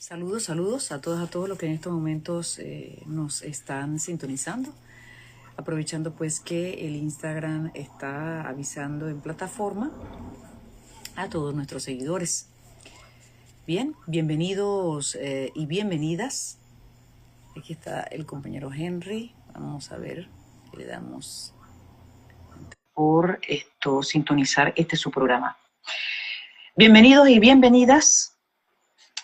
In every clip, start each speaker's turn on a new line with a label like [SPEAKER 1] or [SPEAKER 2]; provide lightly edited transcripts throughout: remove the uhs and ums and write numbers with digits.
[SPEAKER 1] Saludos, saludos a todos los que en estos momentos nos están sintonizando. Aprovechando pues que el Instagram está avisando en plataforma a todos nuestros seguidores. Bien, bienvenidos y bienvenidas. Aquí está el compañero Henry. Vamos a ver, le damos por sintonizar su programa. Bienvenidos y bienvenidas.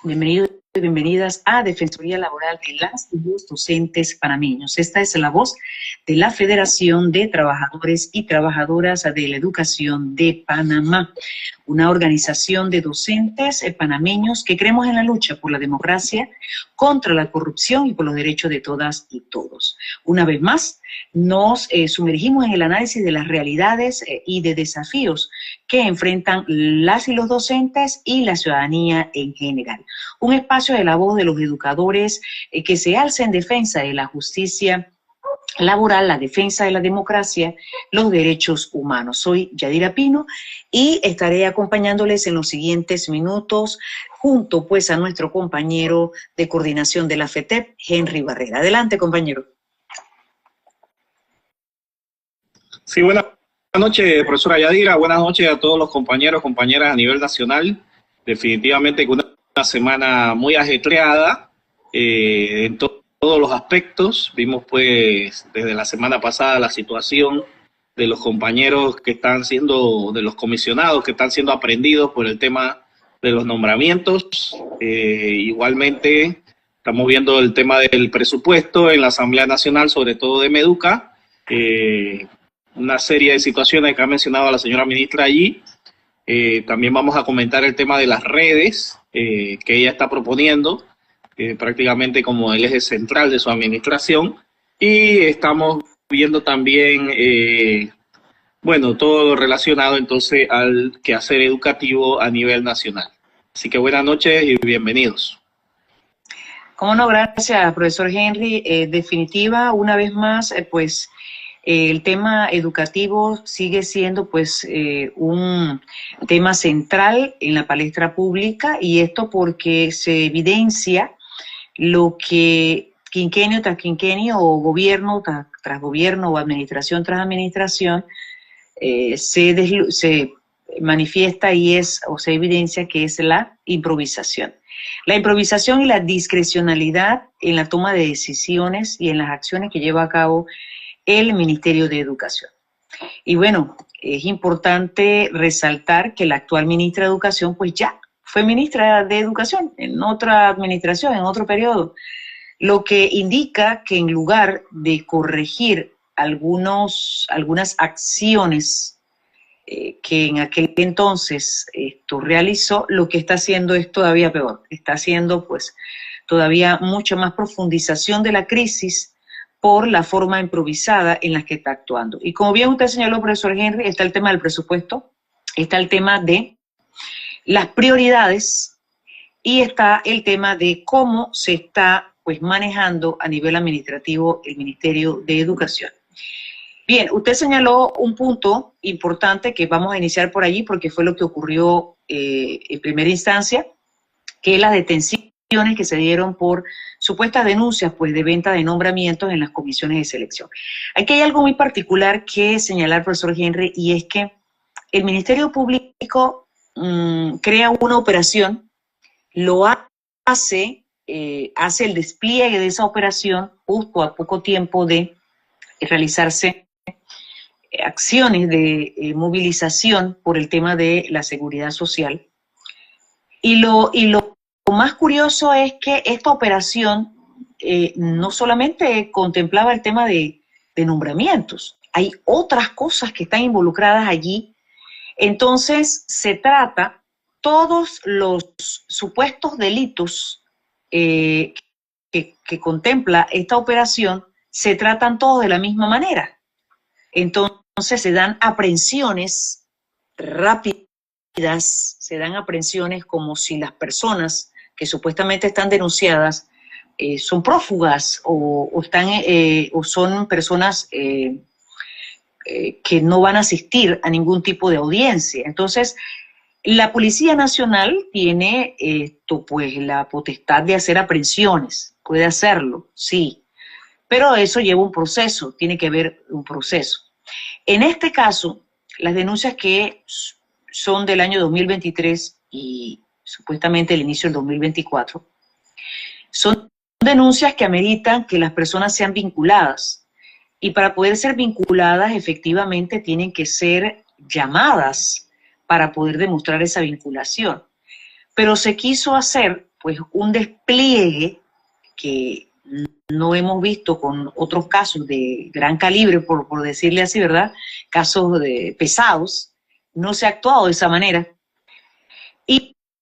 [SPEAKER 1] Bienvenidos y bienvenidas a Defensoría Laboral de las y los docentes panameños. Esta es la voz de la Federación de Trabajadores y Trabajadoras de la Educación de Panamá, una organización de docentes panameños que creemos en la lucha por la democracia, contra la corrupción y por los derechos de todas y todos. Una vez más, nos sumergimos en el análisis de las realidades y de desafíos que enfrentan las y los docentes y la ciudadanía en general. Un espacio de la voz de los educadores que se alza en defensa de la justicia laboral, la defensa de la democracia, los derechos humanos. Soy Yadira Pino y estaré acompañándoles en los siguientes minutos junto pues a nuestro compañero de coordinación de la FETEP, Henry Barrera. Adelante, compañero.
[SPEAKER 2] Sí, buenas noches, profesora Yadira. Buenas noches a todos los compañeros, compañeras a nivel nacional. Definitivamente una semana muy ajetreada en todos los aspectos. Vimos pues desde la semana pasada la situación de los compañeros que están siendo, de los comisionados que están siendo aprendidos por el tema de los nombramientos. Igualmente estamos viendo el tema del presupuesto en la Asamblea Nacional, sobre todo de Meduca. Una serie de situaciones que ha mencionado la señora ministra allí. También vamos a comentar el tema de las redes que ella está proponiendo, prácticamente como el eje central de su administración. Y estamos viendo también, bueno, todo lo relacionado entonces al quehacer educativo a nivel nacional. Así que buenas noches y bienvenidos.
[SPEAKER 1] Cómo no, gracias, profesor Henry. Definitiva, una vez más, el tema educativo sigue siendo pues un tema central en la palestra pública, y esto porque se evidencia lo que quinquenio tras quinquenio o gobierno tras gobierno o administración tras administración se manifiesta y se evidencia, que es la improvisación. La improvisación y la discrecionalidad en la toma de decisiones y en las acciones que lleva a cabo el Ministerio de Educación. Y bueno, es importante resaltar que la actual ministra de Educación pues ya fue ministra de Educación en otra administración, en otro periodo, lo que indica que en lugar de corregir algunas acciones que en aquel entonces realizó, lo que está haciendo es todavía peor. Está haciendo pues todavía mucha más profundización de la crisis por la forma improvisada en la que está actuando. Y como bien usted señaló, profesor Henry, está el tema del presupuesto, está el tema de las prioridades y está el tema de cómo se está pues manejando a nivel administrativo el Ministerio de Educación. Bien, usted señaló un punto importante que vamos a iniciar por allí porque fue lo que ocurrió en primera instancia, que es las detenciones que se dieron por supuestas denuncias pues de venta de nombramientos en las comisiones de selección. Aquí hay algo muy particular que señalar, profesor Henry, y es que el Ministerio Público crea una operación, lo hace el despliegue de esa operación justo a poco tiempo de realizarse acciones de movilización por el tema de la seguridad social. Y lo más curioso es que esta operación no solamente contemplaba el tema de nombramientos, hay otras cosas que están involucradas allí. Entonces se trata, todos los supuestos delitos que contempla esta operación, se tratan todos de la misma manera. Entonces se dan aprehensiones rápidas, se dan aprehensiones como si las personas que supuestamente están denunciadas son prófugas o son personas que no van a asistir a ningún tipo de audiencia. Entonces, La Policía Nacional tiene pues la potestad de hacer aprehensiones, puede hacerlo, sí, pero eso lleva un proceso, tiene que haber un proceso. En este caso, las denuncias que son del año 2023 y supuestamente el inicio del 2024, son denuncias que ameritan que las personas sean vinculadas. Y para poder ser vinculadas, efectivamente, tienen que ser llamadas para poder demostrar esa vinculación. Pero se quiso hacer, pues, un despliegue que no hemos visto con otros casos de gran calibre, por decirle así, ¿verdad? Casos pesados, no se ha actuado de esa manera.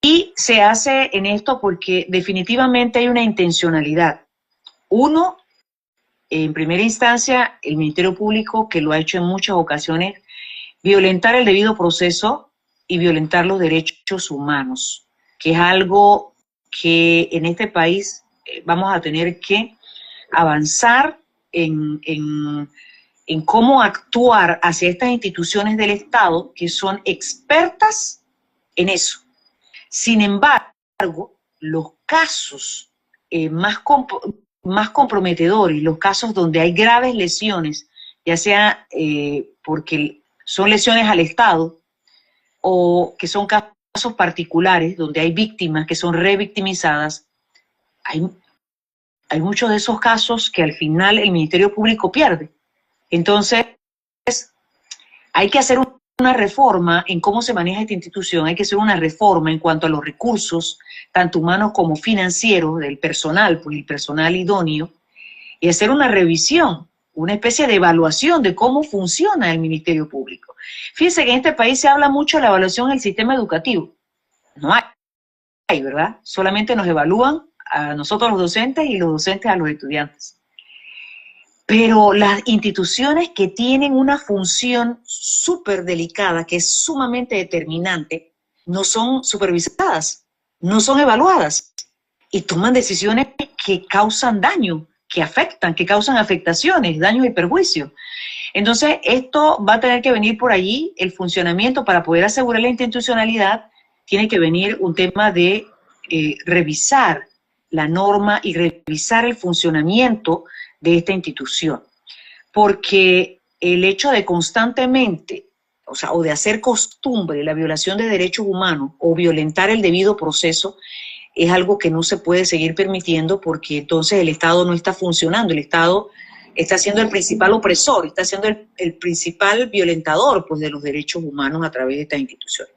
[SPEAKER 1] Y se hace en esto porque definitivamente hay una intencionalidad. Uno, en primera instancia, el Ministerio Público, que lo ha hecho en muchas ocasiones, violentar el debido proceso y violentar los derechos humanos, que es algo que en este país vamos a tener que avanzar en cómo actuar hacia estas instituciones del Estado que son expertas en eso. Sin embargo, los casos más comprometedores, los casos donde hay graves lesiones, ya sea porque son lesiones al Estado o que son casos particulares donde hay víctimas que son revictimizadas, hay muchos de esos casos que al final el Ministerio Público pierde. Entonces, hay que hacer una reforma en cómo se maneja esta institución, hay que hacer una reforma en cuanto a los recursos, tanto humanos como financieros, del personal, pues el personal idóneo, y hacer una revisión, una especie de evaluación de cómo funciona el Ministerio Público. Fíjense que en este país se habla mucho de la evaluación del sistema educativo. No hay, ¿verdad? Solamente nos evalúan a nosotros los docentes y los docentes a los estudiantes. Pero las instituciones que tienen una función súper delicada, que es sumamente determinante, no son supervisadas, no son evaluadas y toman decisiones que causan daño, que afectan, que causan afectaciones, daños y perjuicios. Entonces, esto va a tener que venir por allí, el funcionamiento, para poder asegurar la institucionalidad, tiene que venir un tema de revisar la norma y revisar el funcionamiento de esta institución, porque el hecho de constantemente, o de hacer costumbre la violación de derechos humanos o violentar el debido proceso es algo que no se puede seguir permitiendo, porque entonces el Estado no está funcionando, el Estado está siendo el principal opresor, está siendo el principal violentador, pues, de los derechos humanos a través de estas instituciones.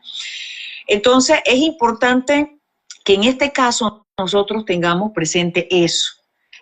[SPEAKER 1] Entonces es importante que en este caso nosotros tengamos presente eso,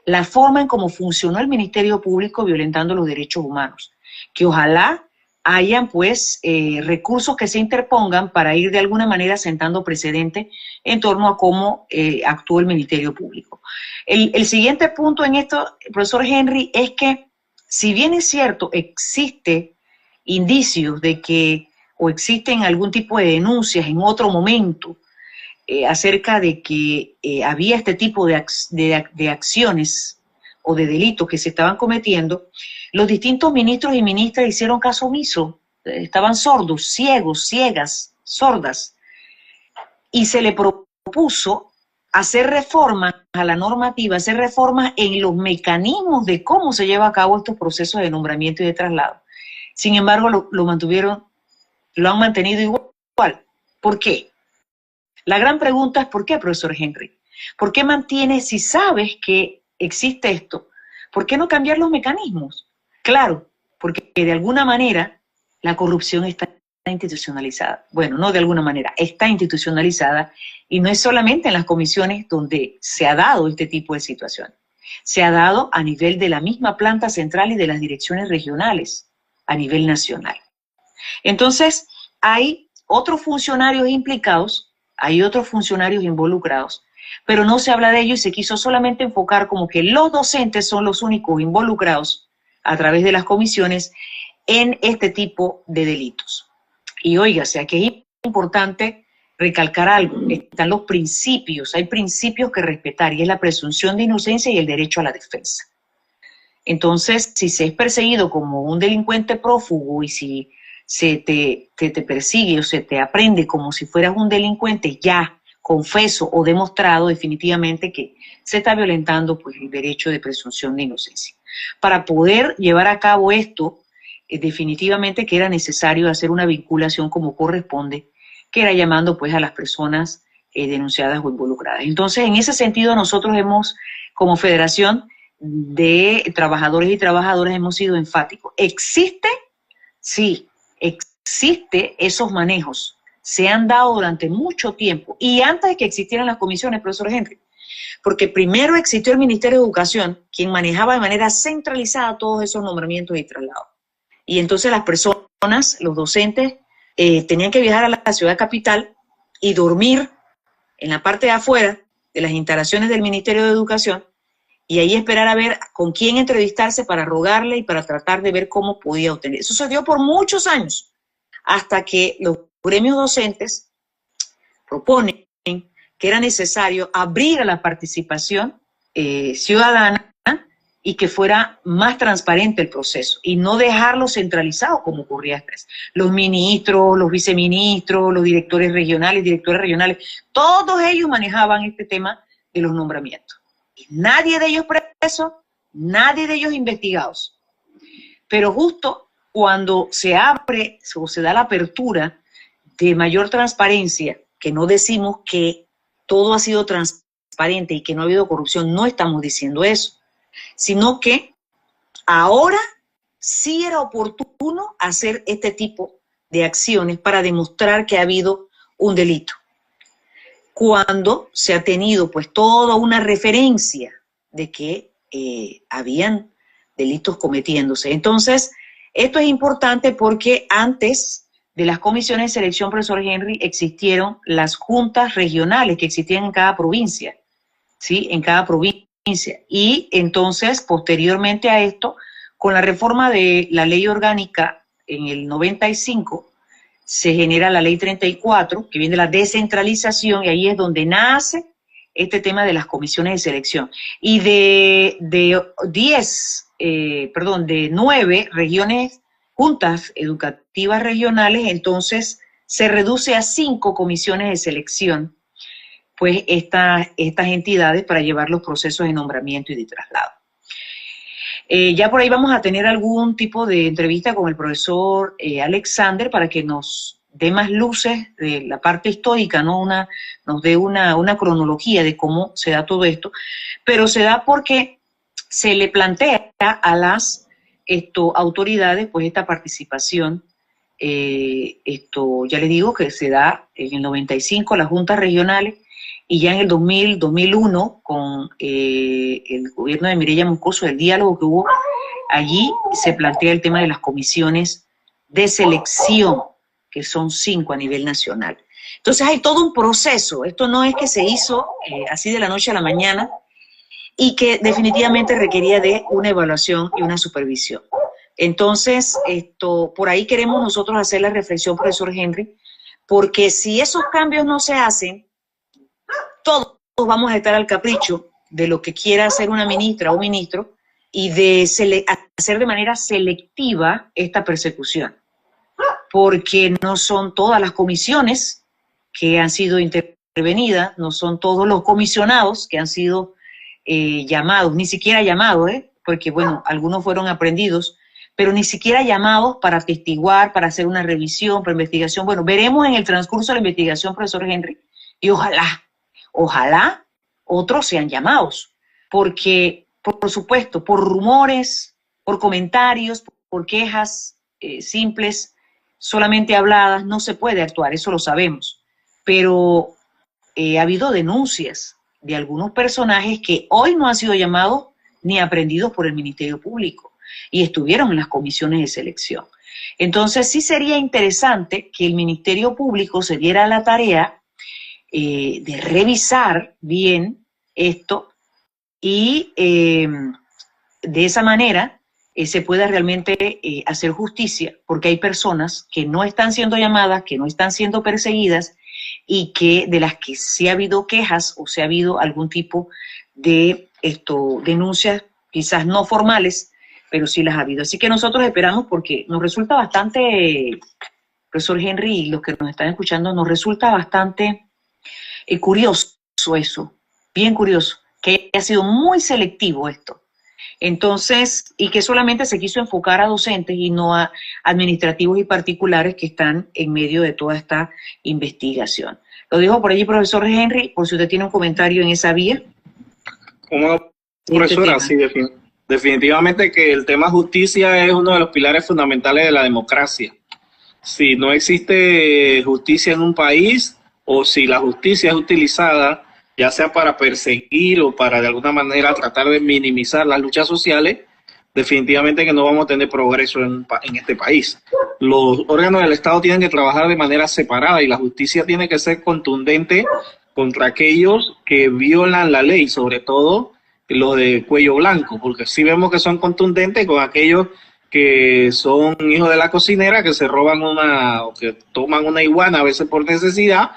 [SPEAKER 1] la forma en cómo funcionó el Ministerio Público violentando los derechos humanos, que ojalá hayan pues recursos que se interpongan para ir de alguna manera sentando precedentes en torno a cómo actúa el Ministerio Público. El siguiente punto en esto, profesor Henry, es que si bien es cierto, existe indicios de que, o existen algún tipo de denuncias en otro momento, acerca de que había este tipo de acciones o de delitos que se estaban cometiendo, los distintos ministros y ministras hicieron caso omiso, estaban sordos, ciegos, ciegas, sordas, y se le propuso hacer reformas a la normativa, hacer reformas en los mecanismos de cómo se lleva a cabo estos procesos de nombramiento y de traslado. Sin embargo, lo han mantenido igual. ¿Por qué? La gran pregunta es ¿por qué, profesor Henry? ¿Por qué mantienes, si sabes que existe esto, por qué no cambiar los mecanismos? Claro, porque de alguna manera la corrupción está institucionalizada. Bueno, no de alguna manera, está institucionalizada, y no es solamente en las comisiones donde se ha dado este tipo de situaciones. Se ha dado a nivel de la misma planta central y de las direcciones regionales, a nivel nacional. Entonces, hay otros funcionarios implicados, hay otros funcionarios involucrados, pero no se habla de ello y se quiso solamente enfocar como que los docentes son los únicos involucrados a través de las comisiones en este tipo de delitos. Y óigase, aquí es importante recalcar algo, están los principios, hay principios que respetar, y es la presunción de inocencia y el derecho a la defensa. Entonces, si se es perseguido como un delincuente prófugo y si te persigue o se te aprende como si fueras un delincuente ya confeso o demostrado, definitivamente que se está violentando pues el derecho de presunción de inocencia. Para poder llevar a cabo esto, definitivamente que era necesario hacer una vinculación como corresponde, que era llamando pues a las personas denunciadas o involucradas. Entonces, en ese sentido, nosotros hemos, como Federación de Trabajadores y Trabajadoras, hemos sido enfáticos. ¿Existe? Sí, existe esos manejos. Se han dado durante mucho tiempo y antes de que existieran las comisiones, profesor Henry, porque primero existió el Ministerio de Educación, quien manejaba de manera centralizada todos esos nombramientos y traslados. Y entonces las personas, los docentes, tenían que viajar a la ciudad capital y dormir en la parte de afuera de las instalaciones del Ministerio de Educación y ahí esperar a ver con quién entrevistarse para rogarle y para tratar de ver cómo podía obtener. Eso se dio por muchos años, hasta que los gremios docentes proponen que era necesario abrir a la participación ciudadana y que fuera más transparente el proceso y no dejarlo centralizado como ocurría después. Los ministros, los viceministros, los directores regionales, todos ellos manejaban este tema de los nombramientos. Y nadie de ellos preso, nadie de ellos investigados. Pero justo cuando se abre o se da la apertura de mayor transparencia, que no decimos que todo ha sido transparente y que no ha habido corrupción, no estamos diciendo eso, sino que ahora sí era oportuno hacer este tipo de acciones para demostrar que ha habido un delito. Cuando se ha tenido pues toda una referencia de que habían delitos cometiéndose. Entonces, esto es importante porque antes de las comisiones de selección, profesor Henry, existieron las juntas regionales que existían en cada provincia, ¿sí? En cada provincia. Y entonces, posteriormente a esto, con la reforma de la ley orgánica en el 95, se genera la ley 34, que viene de la descentralización, y ahí es donde nace este tema de las comisiones de selección. Y de 9 regiones, juntas educativas regionales, entonces se reduce a 5 comisiones de selección, pues estas entidades para llevar los procesos de nombramiento y de traslado. Ya por ahí vamos a tener algún tipo de entrevista con el profesor Alexander para que nos dé más luces de la parte histórica, ¿no? Nos dé una cronología de cómo se da todo esto, pero se da porque se le plantea a las autoridades pues esta participación. Ya le digo que se da en el 95 las juntas regionales y ya en el 2001 con el gobierno de Mireya Moscoso, el diálogo que hubo allí, se plantea el tema de las comisiones de selección, que son 5 a nivel nacional. Entonces hay todo un proceso, esto no es que se hizo así de la noche a la mañana y que definitivamente requería de una evaluación y una supervisión. Entonces, por ahí queremos nosotros hacer la reflexión, profesor Henry, porque si esos cambios no se hacen, todos vamos a estar al capricho de lo que quiera hacer una ministra o ministro y de hacer de manera selectiva esta persecución, porque no son todas las comisiones que han sido intervenidas, no son todos los comisionados que han sido llamados, ni siquiera llamados, porque bueno, algunos fueron aprendidos, pero ni siquiera llamados para atestiguar, para hacer una revisión, para investigación. Bueno, veremos en el transcurso de la investigación, profesor Henry, y ojalá otros sean llamados, porque, por supuesto, por rumores, por comentarios, por quejas simples, solamente habladas, no se puede actuar, eso lo sabemos, pero ha habido denuncias de algunos personajes que hoy no han sido llamados ni aprendidos por el Ministerio Público y estuvieron en las comisiones de selección. Entonces sí sería interesante que el Ministerio Público se diera la tarea de revisar bien esto y de esa manera se pueda realmente hacer justicia, porque hay personas que no están siendo llamadas, que no están siendo perseguidas y que de las que sí ha habido quejas o se ha habido algún tipo de denuncias, quizás no formales, pero sí las ha habido. Así que nosotros esperamos, porque nos resulta bastante, profesor Henry, y los que nos están escuchando, nos resulta bastante curioso eso, bien curioso, que haya sido muy selectivo esto. Entonces, y que solamente se quiso enfocar a docentes y no a administrativos y particulares que están en medio de toda esta investigación. Lo dejo por allí, profesor Henry, por si usted tiene un comentario en esa vía.
[SPEAKER 2] Como profesora, sí, definitivamente que el tema justicia es uno de los pilares fundamentales de la democracia. Si no existe justicia en un país, o si la justicia es utilizada ya sea para perseguir o para de alguna manera tratar de minimizar las luchas sociales, definitivamente que no vamos a tener progreso en este país. Los órganos del Estado tienen que trabajar de manera separada y la justicia tiene que ser contundente contra aquellos que violan la ley, sobre todo los de cuello blanco, porque sí vemos que son contundentes con aquellos que son hijos de la cocinera, que se roban o que toman una iguana a veces por necesidad,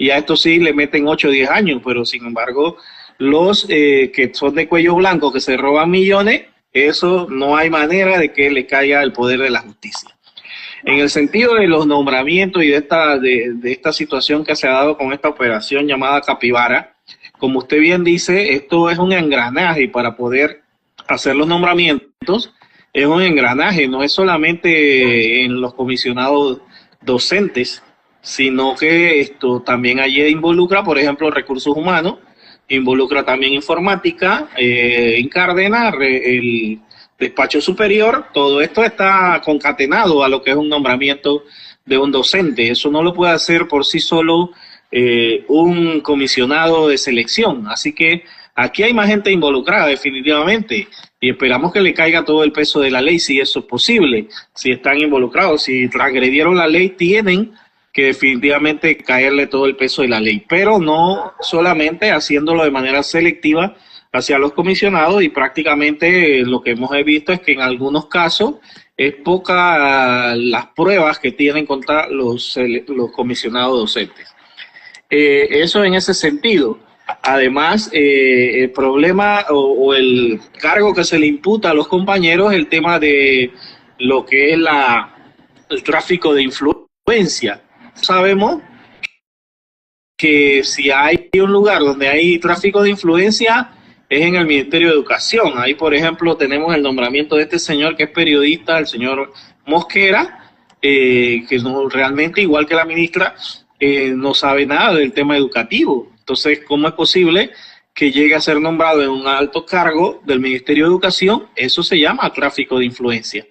[SPEAKER 2] y a estos sí le meten 8 o 10 años, pero sin embargo los que son de cuello blanco, que se roban millones, eso no hay manera de que le caiga el poder de la justicia. En el sentido de los nombramientos y de esta situación que se ha dado con esta operación llamada Capibara, como usted bien dice, esto es un engranaje, y para poder hacer los nombramientos es un engranaje, no es solamente en los comisionados docentes, sino que esto también allí involucra, por ejemplo, recursos humanos, involucra también informática, Incárdenas, el despacho superior. Todo esto está concatenado a lo que es un nombramiento de un docente. Eso no lo puede hacer por sí solo un comisionado de selección. Así que aquí hay más gente involucrada definitivamente, y esperamos que le caiga todo el peso de la ley, si eso es posible. Si están involucrados, si transgredieron la ley, tienen que definitivamente caerle todo el peso de la ley, pero no solamente haciéndolo de manera selectiva hacia los comisionados, y prácticamente lo que hemos visto es que en algunos casos es poca las pruebas que tienen contra los comisionados docentes. Eso en ese sentido. Además, el problema o el cargo que se le imputa a los compañeros es el tema de lo que es el tráfico de influencia. Sabemos que si hay un lugar donde hay tráfico de influencia es en el Ministerio de Educación. Ahí, por ejemplo, tenemos el nombramiento de este señor que es periodista, el señor Mosquera, que no, realmente, igual que la ministra, no sabe nada del tema educativo. Entonces, ¿cómo es posible que llegue a ser nombrado en un alto cargo del Ministerio de Educación? Eso se llama tráfico de influencia.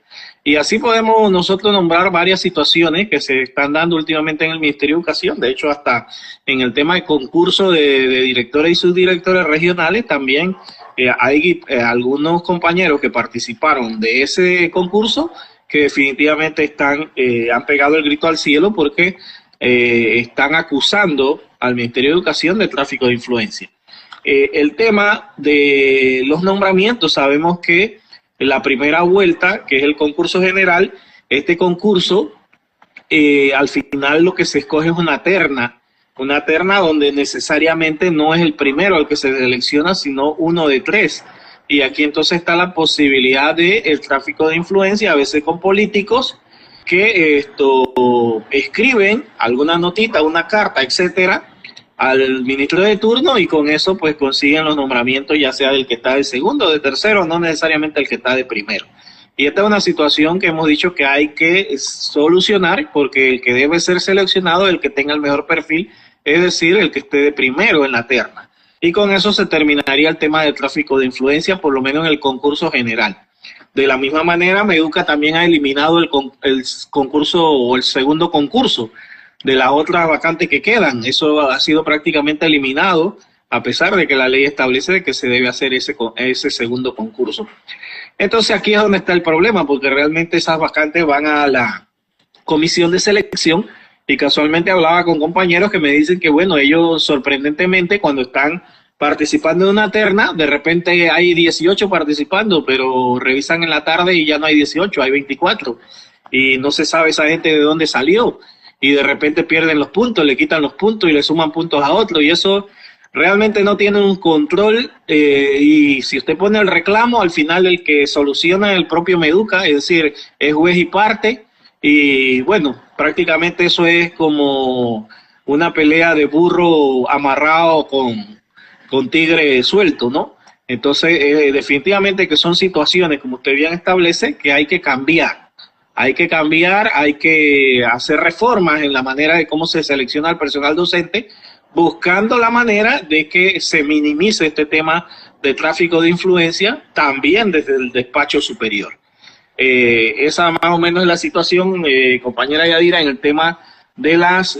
[SPEAKER 2] Y así podemos nosotros nombrar varias situaciones que se están dando últimamente en el Ministerio de Educación. De hecho, hasta en el tema de concurso de directores y subdirectores regionales, también hay algunos compañeros que participaron de ese concurso que definitivamente han pegado el grito al cielo, porque están acusando al Ministerio de Educación de tráfico de influencia. El tema de los nombramientos, sabemos que la primera vuelta, que es el concurso general, este concurso, al final lo que se escoge es una terna donde necesariamente no es el primero el que se selecciona, sino uno de 3. Y aquí entonces está la posibilidad de el tráfico de influencia, a veces con políticos que escriben alguna notita, una carta, etcétera, al ministro de turno, y con eso pues consiguen los nombramientos, ya sea del que está de segundo o de tercero, no necesariamente el que está de primero. Y esta es una situación que hemos dicho que hay que solucionar, porque el que debe ser seleccionado es el que tenga el mejor perfil, es decir, el que esté de primero en la terna. Y con eso se terminaría el tema del tráfico de influencia, por lo menos en el concurso general. De la misma manera, Meduca también ha eliminado el concurso o el segundo concurso de las otras vacantes que quedan. Eso ha sido prácticamente eliminado, a pesar de que la ley establece que se debe hacer ese segundo concurso. Entonces aquí es donde está el problema, porque realmente esas vacantes van a la comisión de selección, y casualmente hablaba con compañeros que me dicen que, bueno, ellos sorprendentemente cuando están participando en una terna, de repente hay 18 participando, pero revisan en la tarde y ya no hay 18, hay 24, y no se sabe esa gente de dónde salió. Y de repente pierden los puntos, le quitan los puntos y le suman puntos a otro, y eso realmente no tienen un control y si usted pone el reclamo, al final el que soluciona es el propio Meduca, es decir, es juez y parte, y bueno, prácticamente eso es como una pelea de burro amarrado con tigre suelto, ¿no? Entonces, definitivamente que son situaciones, como usted bien establece, que hay que cambiar. Hay que cambiar, hay que hacer reformas en la manera de cómo se selecciona el personal docente, buscando la manera de que se minimice este tema de tráfico de influencia también desde el despacho superior. Esa más o menos es la situación, compañera Yadira, en el tema de las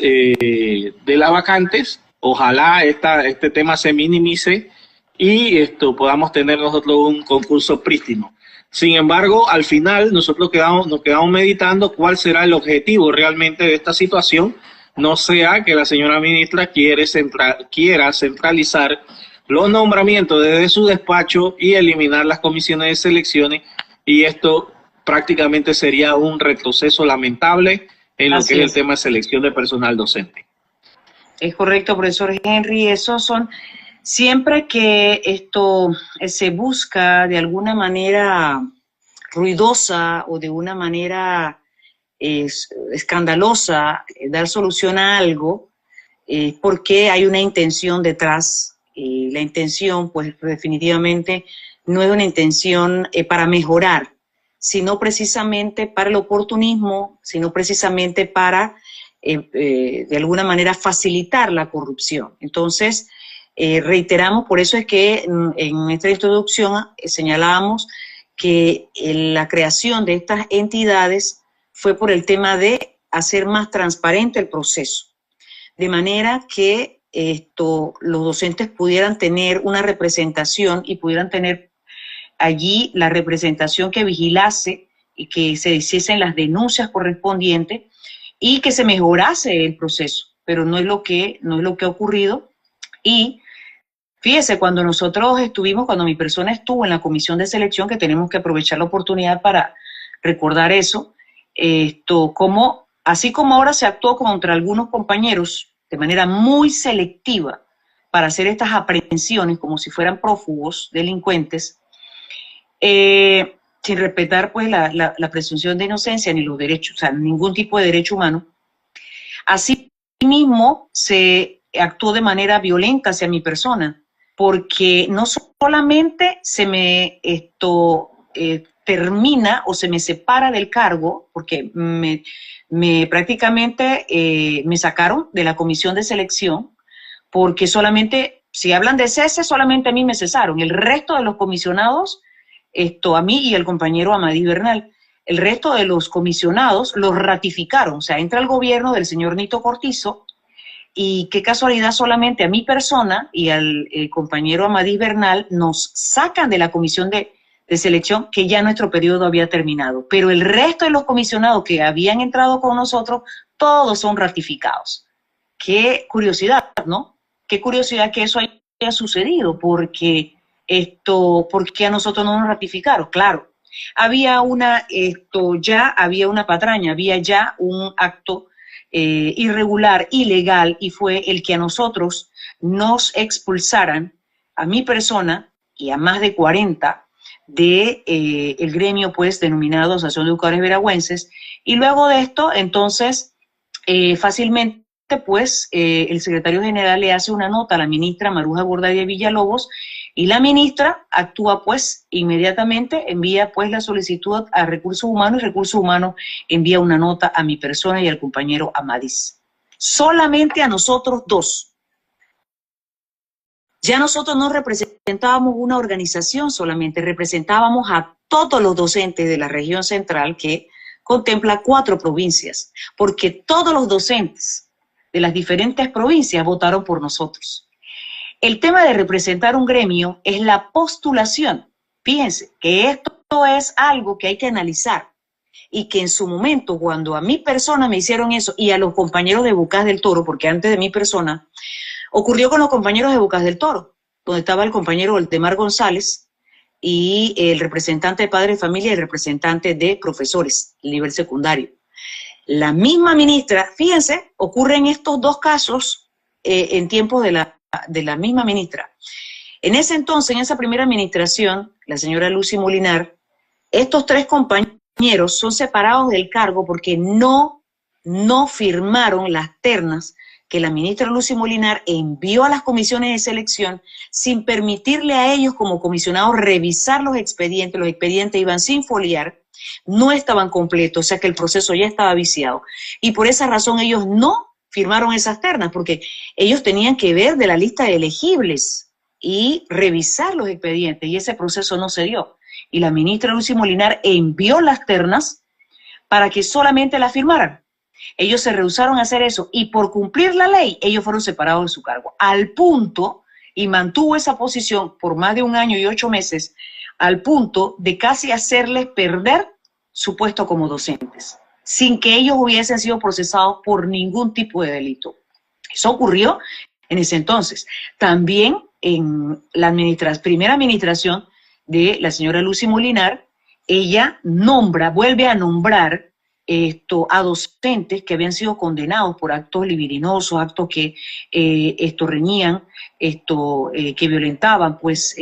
[SPEAKER 2] vacantes. Ojalá este tema se minimice y podamos tener nosotros un concurso prístino. Sin embargo, al final nosotros nos quedamos meditando cuál será el objetivo realmente de esta situación. No sea que la señora ministra quiera centralizar los nombramientos desde su despacho y eliminar las comisiones de selecciones, y esto prácticamente sería un retroceso lamentable en lo que es el tema de selección de personal docente.
[SPEAKER 1] Es correcto, profesor Henry. Esos son, siempre que esto se busca de alguna manera ruidosa o de una manera escandalosa dar solución a algo, porque hay una intención detrás. La intención, pues definitivamente no es una intención para mejorar, sino precisamente para el oportunismo, sino precisamente para de alguna manera facilitar la corrupción. Entonces, reiteramos, por eso es que en nuestra introducción señalábamos que la creación de estas entidades fue por el tema de hacer más transparente el proceso, de manera que los docentes pudieran tener una representación y pudieran tener allí la representación que vigilase y que se hiciesen las denuncias correspondientes y que se mejorase el proceso, pero no es lo que ha ocurrido. Y fíjese, cuando mi persona estuvo en la comisión de selección, que tenemos que aprovechar la oportunidad para recordar eso, así como ahora se actuó contra algunos compañeros de manera muy selectiva para hacer estas aprehensiones como si fueran prófugos, delincuentes, sin respetar pues la presunción de inocencia ni los derechos, o sea, ningún tipo de derecho humano. Asimismo, se actuó de manera violenta hacia mi persona, porque no solamente se me termina o se me separa del cargo, porque prácticamente me sacaron de la comisión de selección, porque solamente, si hablan de cese, solamente a mí me cesaron. El resto de los comisionados, a mí y al compañero Amadís Bernal, el resto de los comisionados los ratificaron. O sea, entra el gobierno del señor Nito Cortizo, y qué casualidad, solamente a mi persona y al compañero Amadís Bernal nos sacan de la comisión de selección, que ya nuestro periodo había terminado. Pero el resto de los comisionados que habían entrado con nosotros, todos son ratificados. Qué curiosidad, ¿no? Qué curiosidad que eso haya sucedido, porque a nosotros no nos ratificaron. Claro, había ya había una patraña, había ya un acto irregular, ilegal, y fue el que a nosotros nos expulsaran, a mi persona y a más de 40 de el gremio pues denominado Asociación de Educadores Veragüenses. Y luego de esto, entonces, fácilmente pues el secretario general le hace una nota a la ministra Maruja Gordadia Villalobos, y la ministra actúa pues inmediatamente, envía pues la solicitud a Recursos Humanos, y Recursos Humanos envía una nota a mi persona y al compañero Amadís. Solamente a nosotros dos. Ya nosotros no representábamos una organización solamente, representábamos a todos los docentes de la región central, que contempla 4 provincias, porque todos los docentes de las diferentes provincias votaron por nosotros. El tema de representar un gremio es la postulación. Fíjense que esto es algo que hay que analizar, y que en su momento, cuando a mi persona me hicieron eso, y a los compañeros de Bocas del Toro, porque antes de mi persona, ocurrió con los compañeros de Bocas del Toro, donde estaba el compañero Waldemar González y el representante de padres de familia y el representante de profesores a nivel secundario. La misma ministra, fíjense, ocurren estos 2 casos en tiempos de la de la misma ministra. En ese entonces, en esa primera administración, la señora Lucy Molinar, estos 3 compañeros son separados del cargo porque no firmaron las ternas que la ministra Lucy Molinar envió a las comisiones de selección sin permitirle a ellos como comisionados revisar los expedientes iban sin foliar, no estaban completos, o sea que el proceso ya estaba viciado. Y por esa razón ellos no firmaron esas ternas, porque ellos tenían que ver de la lista de elegibles y revisar los expedientes, y ese proceso no se dio. Y la ministra Lucy Molinar envió las ternas para que solamente las firmaran. Ellos se rehusaron a hacer eso y por cumplir la ley, ellos fueron separados de su cargo. Al punto, y mantuvo esa posición por más de 1 año y 8 meses, al punto de casi hacerles perder su puesto como docentes, sin que ellos hubiesen sido procesados por ningún tipo de delito. Eso ocurrió en ese entonces. También en la primera administración de la señora Lucy Molinar, ella vuelve a nombrar a docentes que habían sido condenados por actos libidinosos, actos que reñían, que violentaban pues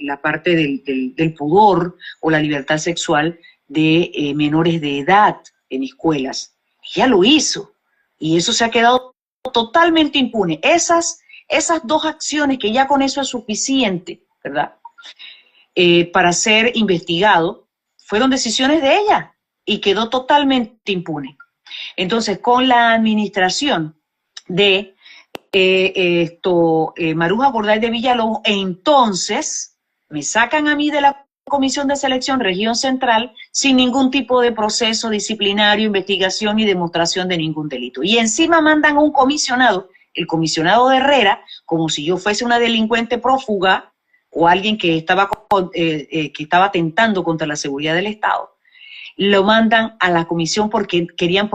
[SPEAKER 1] la parte del pudor o la libertad sexual de menores de edad en escuelas. Ella lo hizo y eso se ha quedado totalmente impune. Esas 2 acciones, que ya con eso es suficiente, ¿verdad?, para ser investigado, fueron decisiones de ella y quedó totalmente impune. Entonces, con la administración de Maruja Gorday de Villalobos, entonces me sacan a mí de la Comisión de Selección Región Central sin ningún tipo de proceso disciplinario, investigación y demostración de ningún delito. Y encima mandan a un comisionado, el comisionado de Herrera, como si yo fuese una delincuente prófuga o alguien que estaba atentando contra la seguridad del Estado. Lo mandan a la comisión porque querían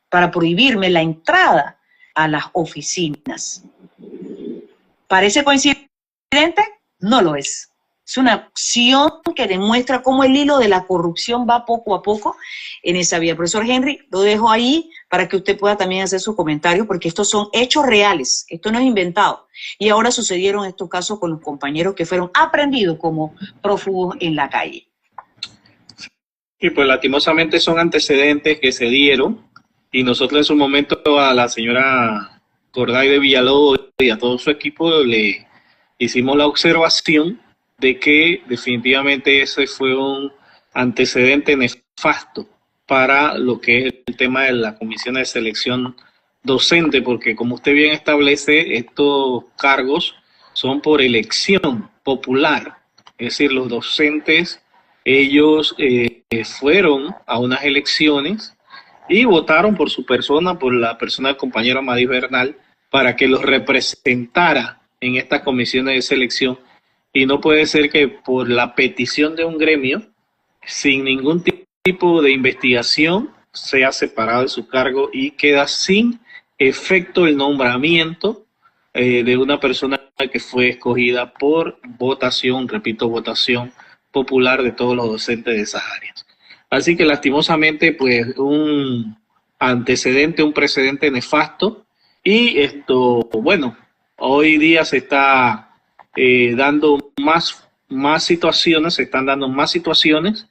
[SPEAKER 1] para prohibirme la entrada a las oficinas. ¿Parece coincidente? No lo es. Es una acción que demuestra cómo el hilo de la corrupción va poco a poco en esa vía. Profesor Henry, lo dejo ahí para que usted pueda también hacer sus comentarios, porque estos son hechos reales, esto no es inventado. Y ahora sucedieron estos casos con los compañeros que fueron aprendidos como prófugos en la calle.
[SPEAKER 2] Y pues lastimosamente son antecedentes que se dieron, y nosotros en su momento a la señora Gorday de Villalobos y a todo su equipo le hicimos la observación de que definitivamente ese fue un antecedente nefasto para lo que es el tema de la comisión de selección docente, porque como usted bien establece, estos cargos son por elección popular, es decir, los docentes, ellos fueron a unas elecciones y votaron por su persona, por la persona del compañero Amadís Bernal, para que los representara en estas comisiones de selección. Y no puede ser que por la petición de un gremio, sin ningún tipo de investigación, sea separado de su cargo y queda sin efecto el nombramiento de una persona que fue escogida por votación, repito, votación popular de todos los docentes de esas áreas. Así que lastimosamente, pues un antecedente, un precedente nefasto, y bueno, hoy día se está dando más situaciones, se están dando más situaciones,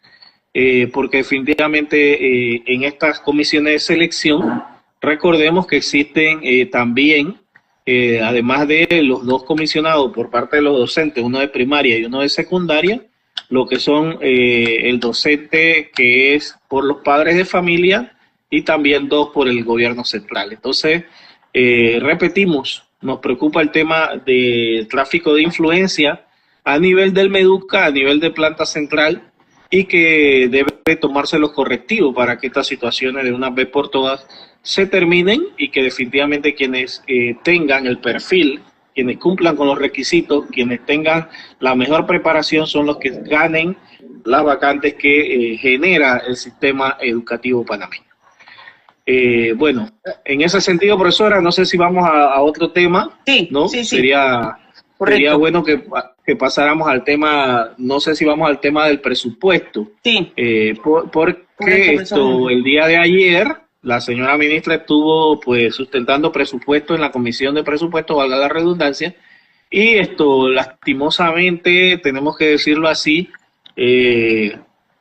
[SPEAKER 2] porque definitivamente en estas comisiones de selección, recordemos que existen también, además de los 2 comisionados por parte de los docentes, uno de primaria y uno de secundaria, lo que son el docente que es por los padres de familia y también 2 por el gobierno central. Entonces, repetimos, nos preocupa el tema del tráfico de influencia a nivel del Meduca, a nivel de planta central, y que debe tomarse los correctivos para que estas situaciones de una vez por todas se terminen y que definitivamente quienes tengan el perfil, quienes cumplan con los requisitos, quienes tengan la mejor preparación son los que ganen las vacantes que genera el sistema educativo panameño. Bueno, en ese sentido, profesora, no sé si vamos a otro tema,
[SPEAKER 1] sí,
[SPEAKER 2] ¿no?
[SPEAKER 1] Sí.
[SPEAKER 2] Sería bueno que pasáramos al tema, no sé si vamos al tema del presupuesto.
[SPEAKER 1] Sí.
[SPEAKER 2] Porque el día de ayer la señora ministra estuvo pues sustentando presupuesto en la Comisión de Presupuesto, valga la redundancia, y esto lastimosamente, tenemos que decirlo así,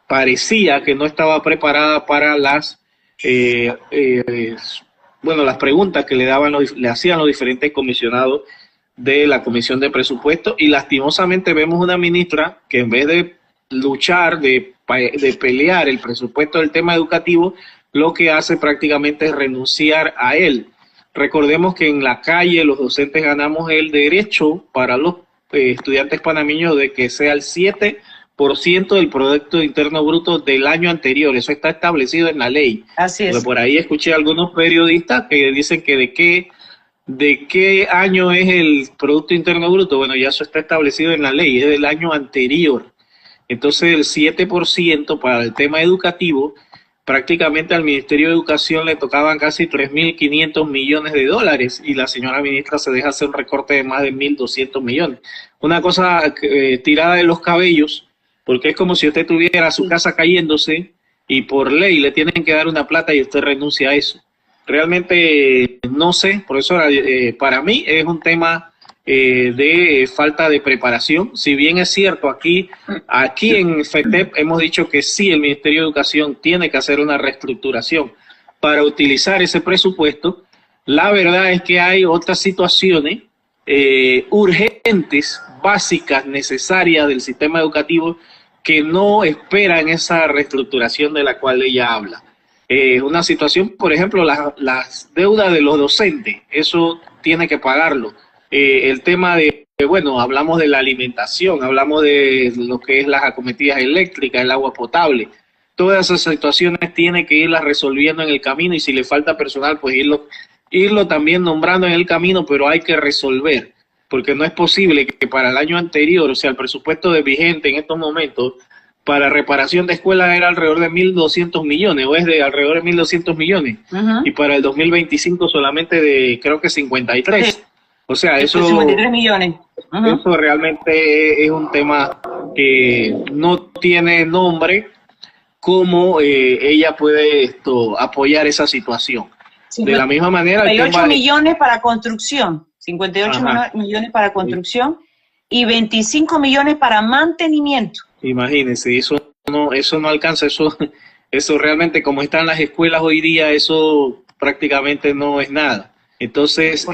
[SPEAKER 2] parecía que no estaba preparada para las preguntas que le hacían los diferentes comisionados de la Comisión de Presupuesto, y lastimosamente vemos una ministra que en vez de luchar, de pelear el presupuesto del tema educativo, lo que hace prácticamente es renunciar a él. Recordemos que en la calle los docentes ganamos el derecho para los estudiantes panameños de que sea el 7% del Producto Interno Bruto del año anterior. Eso está establecido en la ley.
[SPEAKER 1] Así es.
[SPEAKER 2] Porque por ahí escuché a algunos periodistas que dicen que de qué año es el Producto Interno Bruto. Bueno, ya eso está establecido en la ley, es del año anterior. Entonces el 7% para el tema educativo, prácticamente al Ministerio de Educación le tocaban casi 3.500 millones de dólares y la señora ministra se deja hacer un recorte de más de 1.200 millones. Una cosa tirada de los cabellos, porque es como si usted tuviera su casa cayéndose y por ley le tienen que dar una plata y usted renuncia a eso. Realmente no sé, profesora, para mí es un tema de falta de preparación. Si bien es cierto, aquí en FETEP hemos dicho que sí, el Ministerio de Educación tiene que hacer una reestructuración para utilizar ese presupuesto. La verdad es que hay otras situaciones urgentes, básicas, necesarias del sistema educativo que no esperan esa reestructuración de la cual ella habla. Una situación, por ejemplo, las deudas de los docentes, eso tiene que pagarlo. El tema de, bueno, hablamos de la alimentación, hablamos de lo que es las acometidas eléctricas, el agua potable. Todas esas situaciones tiene que irlas resolviendo en el camino y si le falta personal, pues irlo también nombrando en el camino, pero hay que resolver, porque no es posible que para el año anterior, o sea, el presupuesto de vigente en estos momentos, para reparación de escuelas era alrededor de 1.200 millones, o es de alrededor de 1.200 millones, y para el 2025 solamente de, creo que 53. Sí. O sea, eso
[SPEAKER 1] 53 millones.
[SPEAKER 2] Eso realmente es un tema que no tiene nombre, cómo ella puede apoyar esa situación. De la misma manera...
[SPEAKER 1] 58 millones para construcción, 58 millones para construcción y 25 millones para mantenimiento.
[SPEAKER 2] Imagínense, eso no alcanza, eso realmente como están las escuelas hoy día, eso prácticamente no es nada. Entonces,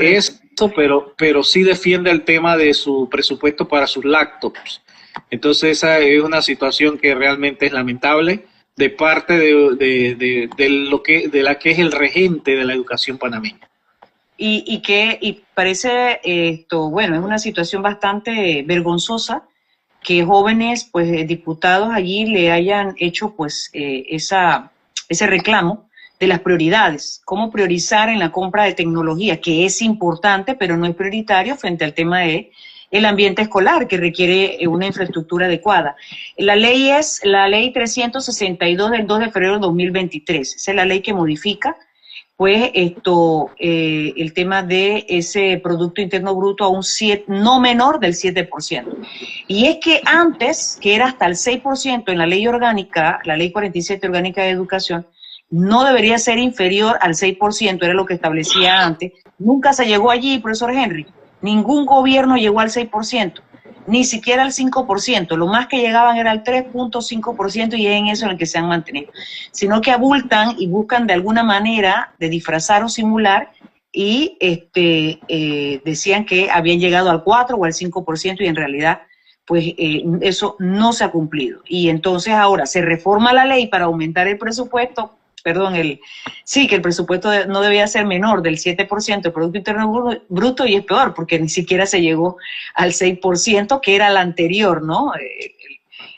[SPEAKER 2] pero sí defiende el tema de su presupuesto para sus laptops. Entonces, esa es una situación que realmente es lamentable de parte de la que es el regente de la educación panameña.
[SPEAKER 1] Y parece bueno, es una situación bastante vergonzosa que jóvenes, pues, diputados allí le hayan hecho, pues, ese reclamo de las prioridades, cómo priorizar en la compra de tecnología, que es importante, pero no es prioritario frente al tema de el ambiente escolar, que requiere una infraestructura adecuada. La ley es la ley 362 del 2 de febrero de 2023, esa es la ley que modifica, pues, el tema de ese Producto Interno Bruto a un no menor del 7%. Y es que antes, que era hasta el 6% en la ley orgánica, la ley 47 orgánica de educación, no debería ser inferior al 6%, era lo que establecía antes. Nunca se llegó allí, profesor Henry. Ningún gobierno llegó al 6%, ni siquiera al 5%. Lo más que llegaban era al 3.5% y es en eso en el que se han mantenido. Sino que abultan y buscan de alguna manera de disfrazar o simular y decían que habían llegado al 4 o al 5% y en realidad pues eso no se ha cumplido. Y entonces ahora se reforma la ley para aumentar el presupuesto, que el presupuesto no debía ser menor del 7% del Producto Interno Bruto y es peor porque ni siquiera se llegó al 6% que era el anterior, ¿no?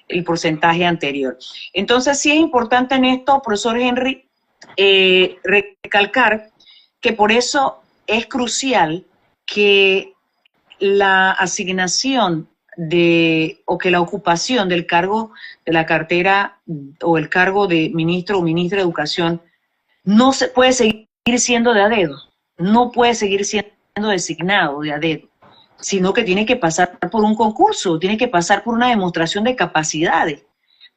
[SPEAKER 1] El porcentaje anterior. Entonces sí es importante en esto, profesor Henry, recalcar que por eso es crucial que la asignación o que la ocupación del cargo de la cartera o el cargo de ministro o ministra de Educación no se puede seguir siendo de a dedo, no puede seguir siendo designado de a dedo, sino que tiene que pasar por un concurso, tiene que pasar por una demostración de capacidades,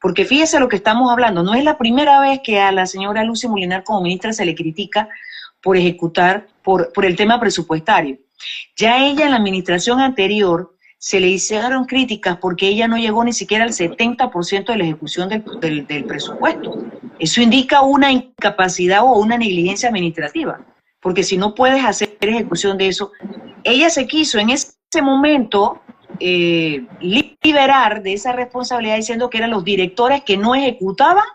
[SPEAKER 1] Porque fíjese lo que estamos hablando, no es la primera vez que a la señora Lucy Molinar como ministra se le critica por ejecutar, por el tema presupuestario. Ya ella en la administración anterior se le hicieron críticas porque ella no llegó ni siquiera al 70% de la ejecución del presupuesto. Eso indica una incapacidad o una negligencia administrativa, porque si no puedes hacer ejecución de eso, ella se quiso en ese momento liberar de esa responsabilidad diciendo que eran los directores que no ejecutaban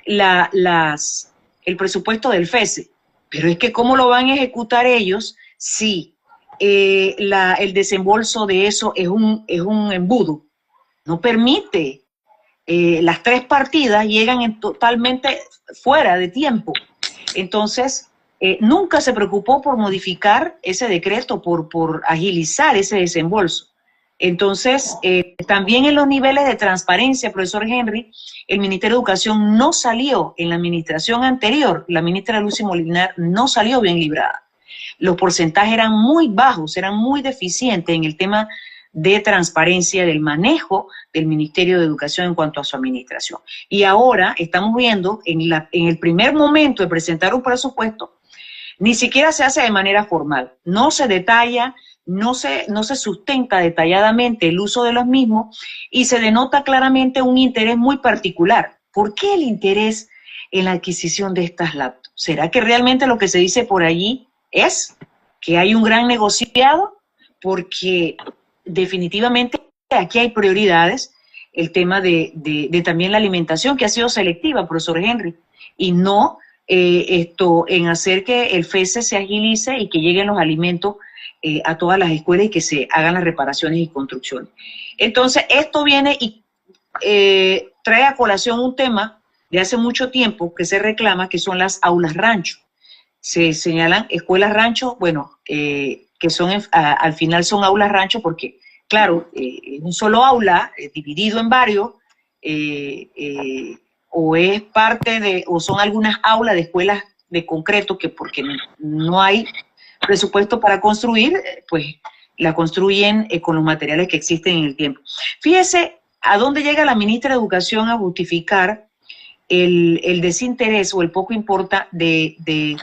[SPEAKER 1] el presupuesto del FESE. Pero es que ¿cómo lo van a ejecutar ellos si el desembolso de eso es un embudo? No permite. Las 3 partidas llegan totalmente fuera de tiempo. Entonces, nunca se preocupó por modificar ese decreto, por agilizar ese desembolso. Entonces, también en los niveles de transparencia, profesor Henry, el Ministerio de Educación no salió en la administración anterior, la ministra Lucy Molinar no salió bien librada. Los porcentajes eran muy bajos, eran muy deficientes en el tema de transparencia del manejo del Ministerio de Educación en cuanto a su administración. Y ahora estamos viendo, en el primer momento de presentar un presupuesto, ni siquiera se hace de manera formal, no se detalla, no se sustenta detalladamente el uso de los mismos y se denota claramente un interés muy particular. ¿Por qué el interés en la adquisición de estas laptops? ¿Será que realmente lo que se dice por allí es que hay un gran negociado? Porque definitivamente aquí hay prioridades, el tema de también la alimentación, que ha sido selectiva, profesor Henry, y no en hacer que el FESE se agilice y que lleguen los alimentos a todas las escuelas y que se hagan las reparaciones y construcciones. Entonces, esto viene y trae a colación un tema de hace mucho tiempo que se reclama, que son las aulas rancho. Se señalan escuelas rancho, bueno, que son al final son aulas rancho porque, claro, un solo aula dividido en varios, o es parte de, o son algunas aulas de escuelas de concreto que porque no hay presupuesto para construir, pues la construyen con los materiales que existen en el tiempo. Fíjese a dónde llega la ministra de Educación a justificar el desinterés o el poco importa de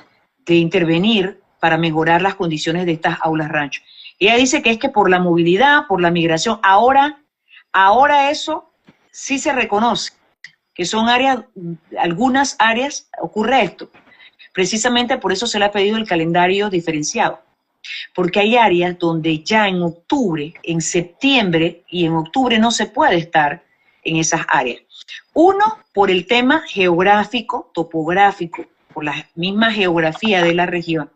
[SPEAKER 1] intervenir para mejorar las condiciones de estas aulas rancho. Ella dice que es que por la movilidad, por la migración, ahora eso sí se reconoce, que son áreas, algunas áreas ocurre esto. Precisamente por eso se le ha pedido el calendario diferenciado, porque hay áreas donde ya en octubre, en septiembre y en octubre no se puede estar en esas áreas. Uno, por el tema geográfico, topográfico, por la misma geografía de la región.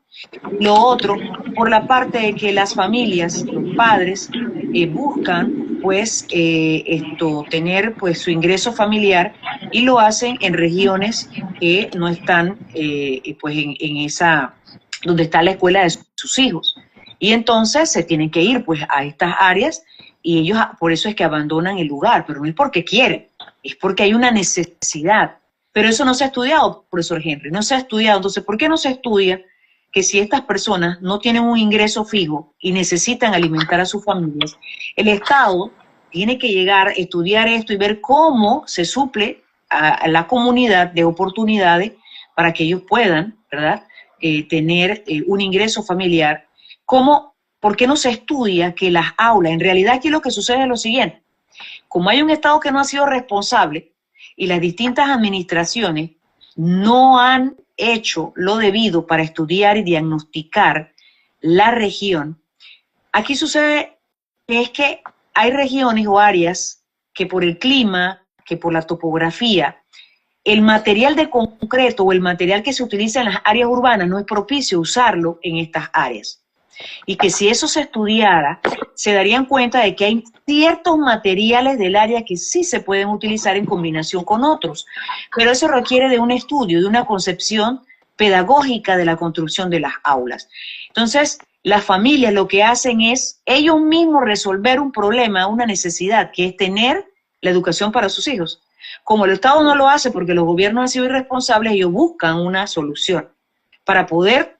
[SPEAKER 1] Lo otro, por la parte de que las familias, los padres, buscan pues tener pues su ingreso familiar y lo hacen en regiones que no están pues en esa, donde está la escuela de sus hijos. Y entonces se tienen que ir pues a estas áreas y ellos por eso es que abandonan el lugar, pero no es porque quieren, es porque hay una necesidad. Pero eso no se ha estudiado, profesor Henry, no se ha estudiado. Entonces, ¿por qué no se estudia que si estas personas no tienen un ingreso fijo y necesitan alimentar a sus familias, el Estado tiene que llegar a estudiar esto y ver cómo se suple a la comunidad de oportunidades para que ellos puedan, ¿verdad?, tener un ingreso familiar? ¿Por qué no se estudia que las aulas, en realidad aquí lo que sucede es lo siguiente, como hay un Estado que no ha sido responsable y las distintas administraciones no han hecho lo debido para estudiar y diagnosticar la región, aquí sucede que es que hay regiones o áreas que por el clima, que por la topografía, el material de concreto o el material que se utiliza en las áreas urbanas no es propicio usarlo en estas áreas. Y que si eso se estudiara, se darían cuenta de que hay ciertos materiales del área que sí se pueden utilizar en combinación con otros, pero eso requiere de un estudio, de una concepción pedagógica de la construcción de las aulas. Entonces, las familias lo que hacen es ellos mismos resolver un problema, una necesidad, que es tener la educación para sus hijos. Como el Estado no lo hace porque los gobiernos han sido irresponsables, ellos buscan una solución. Para poder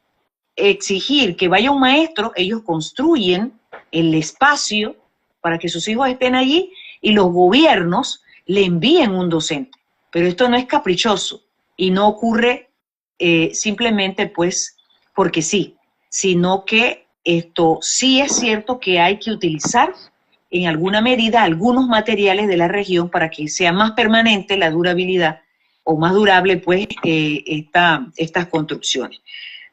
[SPEAKER 1] exigir que vaya un maestro, ellos construyen el espacio para que sus hijos estén allí y los gobiernos le envíen un docente. Pero esto no es caprichoso y no ocurre simplemente pues porque sí, sino que esto sí es cierto que hay que utilizar en alguna medida algunos materiales de la región para que sea más permanente la durabilidad o más durable pues estas construcciones.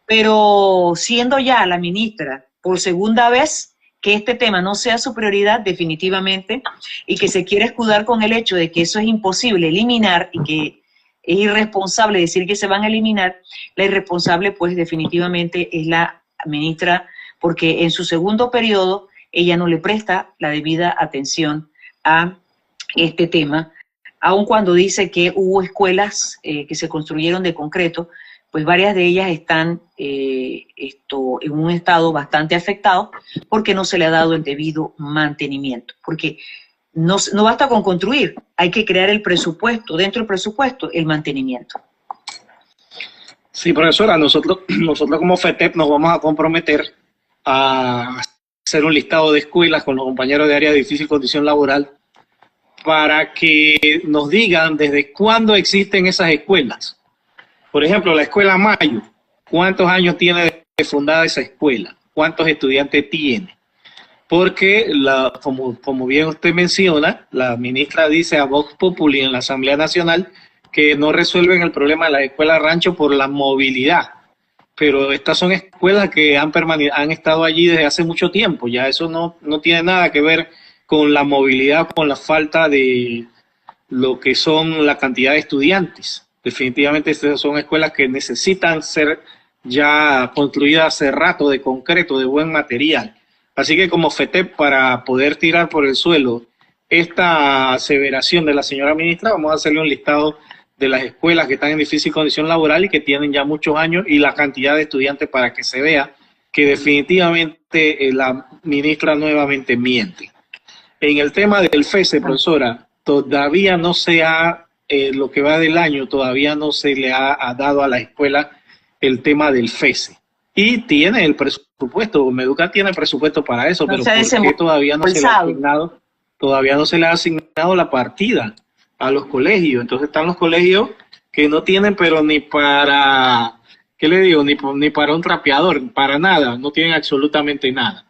[SPEAKER 1] Pero siendo ya la ministra por segunda vez que este tema no sea su prioridad definitivamente y que se quiere escudar con el hecho de que eso es imposible eliminar y que es irresponsable decir que se van a eliminar, la irresponsable pues definitivamente es la ministra, porque en su segundo periodo ella no le presta la debida atención a este tema, aun cuando dice que hubo escuelas que se construyeron de concreto, pues varias de ellas están en un estado bastante afectado porque no se le ha dado el debido mantenimiento, porque no basta con construir, hay que crear el presupuesto, dentro del presupuesto, el mantenimiento.
[SPEAKER 2] Sí, profesora, nosotros como FETEP nos vamos a comprometer a hacer un listado de escuelas con los compañeros de área de difícil condición laboral para que nos digan desde cuándo existen esas escuelas. Por ejemplo, la escuela Mayo, ¿cuántos años tiene de fundada esa escuela? ¿Cuántos estudiantes tiene? Porque, como bien usted menciona, la ministra dice a Vox Populi en la Asamblea Nacional que no resuelven el problema de la escuela rancho por la movilidad. Pero estas son escuelas que han estado allí desde hace mucho tiempo. Ya eso no tiene nada que ver con la movilidad, con la falta de lo que son la cantidad de estudiantes. Definitivamente estas son escuelas que necesitan ser ya construidas hace rato, de concreto, de buen material. Así que como FETEP, para poder tirar por el suelo esta aseveración de la señora ministra, vamos a hacerle un listado de las escuelas que están en difícil condición laboral y que tienen ya muchos años y la cantidad de estudiantes para que se vea que definitivamente la ministra nuevamente miente. En el tema del FESE, profesora, todavía no se ha, lo que va del año, todavía no se le ha dado a la escuela el tema del FESE. Y tiene el presupuesto, Meduca tiene presupuesto para eso, pero ¿por qué todavía no se le ha asignado? Todavía no se le ha asignado la partida a los colegios. Entonces están los colegios que no tienen, pero ni para, ¿qué le digo? Ni para un trapeador, para nada, no tienen absolutamente nada,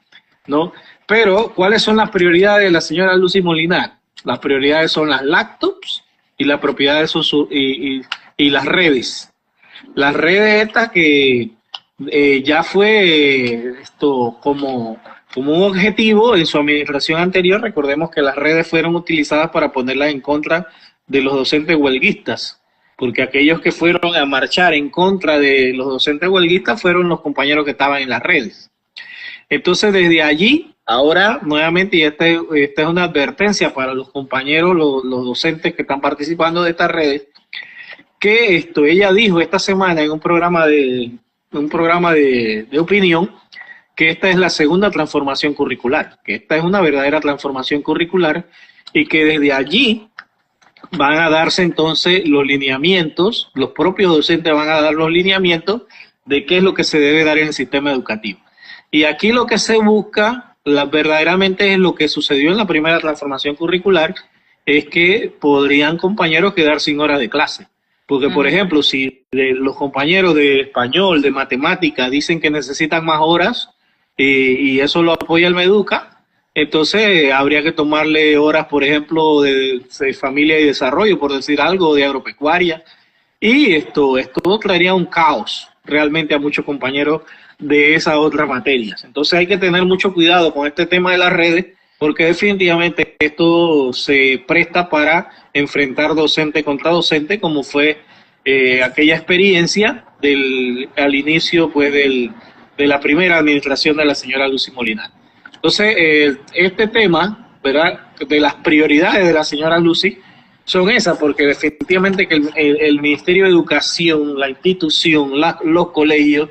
[SPEAKER 2] ¿no? Pero, ¿cuáles son las prioridades de la señora Lucy Molinar? Las prioridades son las laptops y las propiedades y las redes. Las redes estas que ya fue como un objetivo en su administración anterior. Recordemos que las redes fueron utilizadas para ponerlas en contra de los docentes huelguistas, porque aquellos que fueron a marchar en contra de los docentes huelguistas fueron los compañeros que estaban en las redes. Entonces, desde allí, ahora nuevamente, y esta es una advertencia para los compañeros, los docentes que están participando de estas redes, que ella dijo esta semana en un programa de opinión, que esta es la segunda transformación curricular, que esta es una verdadera transformación curricular y que desde allí van a darse entonces los lineamientos, los propios docentes van a dar los lineamientos de qué es lo que se debe dar en el sistema educativo. Y aquí lo que se busca verdaderamente es lo que sucedió en la primera transformación curricular, es que podrían compañeros quedar sin horas de clase. Porque, por ejemplo, si los compañeros de español, de matemática, dicen que necesitan más horas y eso lo apoya el Meduca, entonces habría que tomarle horas, por ejemplo, de familia y desarrollo, por decir algo, de agropecuaria. Y esto traería un caos realmente a muchos compañeros de esas otras materias. Entonces hay que tener mucho cuidado con este tema de las redes, porque definitivamente esto se presta para enfrentar docente contra docente, como fue aquella experiencia al inicio pues de la primera administración de la señora Lucy Molinar. Entonces, este tema, ¿verdad?, de las prioridades de la señora Lucy son esas, porque definitivamente que el Ministerio de Educación, la institución, los colegios,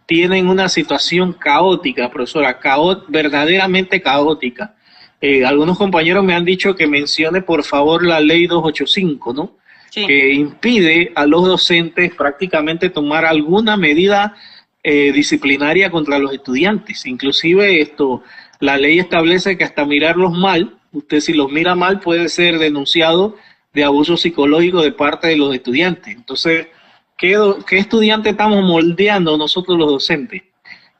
[SPEAKER 2] tienen una situación caótica, profesora, verdaderamente caótica. Algunos compañeros me han dicho que mencione por favor la ley 285, ¿no? Sí. Que impide a los docentes prácticamente tomar alguna medida disciplinaria contra los estudiantes. Inclusive la ley establece que hasta mirarlos mal, usted si los mira mal puede ser denunciado de abuso psicológico de parte de los estudiantes. Entonces, ¿qué estudiante estamos moldeando nosotros los docentes?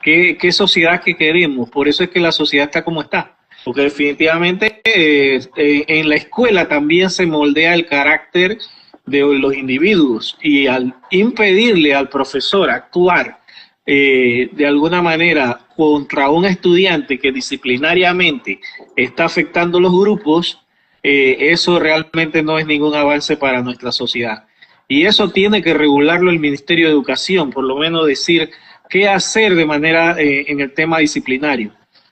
[SPEAKER 2] ¿Qué sociedad que queremos? Por eso es que la sociedad está como está. Porque definitivamente en la escuela también se moldea el carácter de los individuos, y al impedirle al profesor actuar de alguna manera contra un estudiante que disciplinariamente está afectando los grupos, eso realmente no es ningún avance para nuestra sociedad. Y eso tiene que regularlo el Ministerio de Educación, por lo menos decir qué hacer de manera en el tema disciplinario.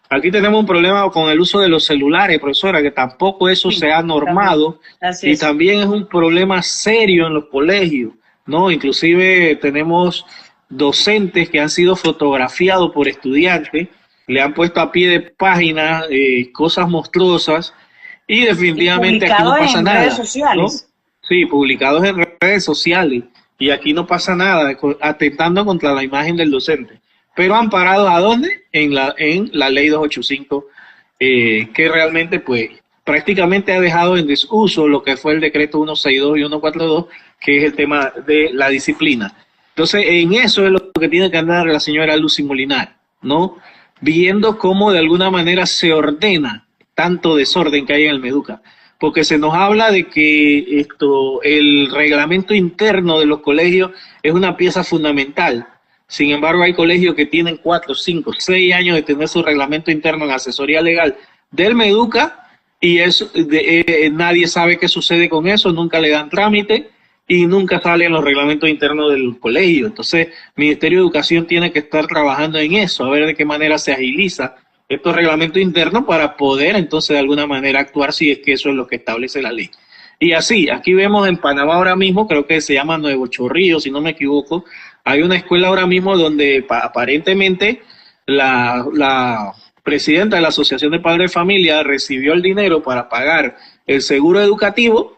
[SPEAKER 2] Aquí tenemos un problema con el uso de los celulares, profesora, que tampoco eso se ha normado, y también es un problema serio en los colegios, ¿no? Inclusive tenemos docentes que han sido fotografiados por estudiantes, le han puesto a pie de página cosas monstruosas, y definitivamente aquí no pasa nada. Redes sociales. ¿No? Sí, publicados en redes sociales, y aquí no pasa nada, atentando contra la imagen del docente. Pero amparados ¿a dónde? En la ley 285, que realmente pues prácticamente ha dejado en desuso lo que fue el decreto 162 y 142, que es el tema de la disciplina. Entonces, en eso es lo que tiene que andar la señora Lucy Molinar, ¿no? Viendo cómo de alguna manera se ordena tanto desorden que hay en el Meduca. Porque se nos habla de que el reglamento interno de los colegios es una pieza fundamental. Sin embargo, hay colegios que tienen 4, 5, 6 años de tener su reglamento interno en asesoría legal del Meduca, y eso, nadie sabe qué sucede con eso, nunca le dan trámite y nunca salen los reglamentos internos del colegio. Entonces, el Ministerio de Educación tiene que estar trabajando en eso, a ver de qué manera se agiliza estos reglamentos internos para poder entonces de alguna manera actuar, si es que eso es lo que establece la ley. Y así, aquí vemos en Panamá ahora mismo, creo que se llama Nuevo Chorrillo, si no me equivoco, hay una escuela ahora mismo donde aparentemente la presidenta de la Asociación de Padres de Familia recibió el dinero para pagar el seguro educativo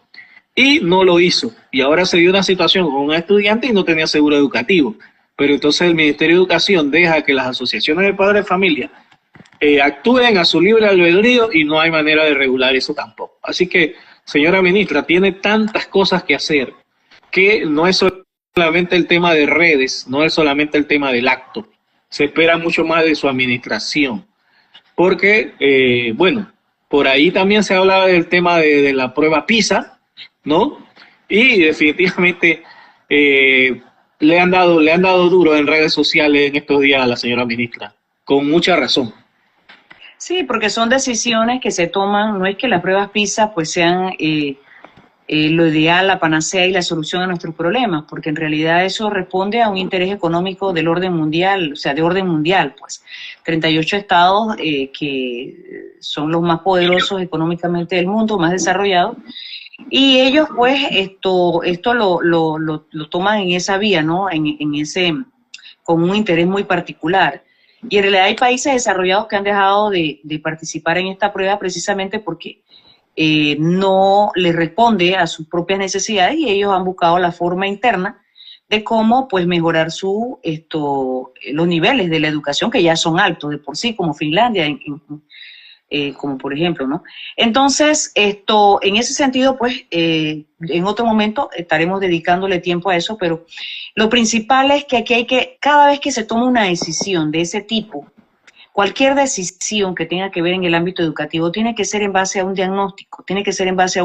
[SPEAKER 2] y no lo hizo. Y ahora se dio una situación con un estudiante y no tenía seguro educativo. Pero entonces el Ministerio de Educación deja que las asociaciones de padres de familia actúen a su libre albedrío, y no hay manera de regular eso tampoco. Así que, señora ministra, tiene tantas cosas que hacer, que no es solamente el tema de redes, no es solamente el tema del acto, se espera mucho más de su administración, porque, bueno, por ahí también se habla del tema de la prueba PISA, ¿no? Y definitivamente le han dado duro en redes sociales en estos días a la señora ministra, con mucha razón.
[SPEAKER 1] Sí, porque son decisiones que se toman, no es que las pruebas PISA pues sean lo ideal, la panacea y la solución a nuestros problemas, porque en realidad eso responde a un interés económico del orden mundial, o sea, de orden mundial, pues. 38 estados que son los más poderosos económicamente del mundo, más desarrollados, y ellos pues esto lo toman en esa vía, ¿no? Con un interés muy particular. Y en realidad hay países desarrollados que han dejado de participar en esta prueba precisamente porque no les responde a sus propias necesidades, y ellos han buscado la forma interna de cómo pues mejorar los niveles de la educación, que ya son altos de por sí, como Finlandia, como por ejemplo, ¿no? Entonces, en ese sentido, pues, en otro momento estaremos dedicándole tiempo a eso, pero lo principal es que aquí cada vez que se toma una decisión de ese tipo, cualquier decisión que tenga que ver en el ámbito educativo tiene que ser en base a un diagnóstico, tiene que ser en base a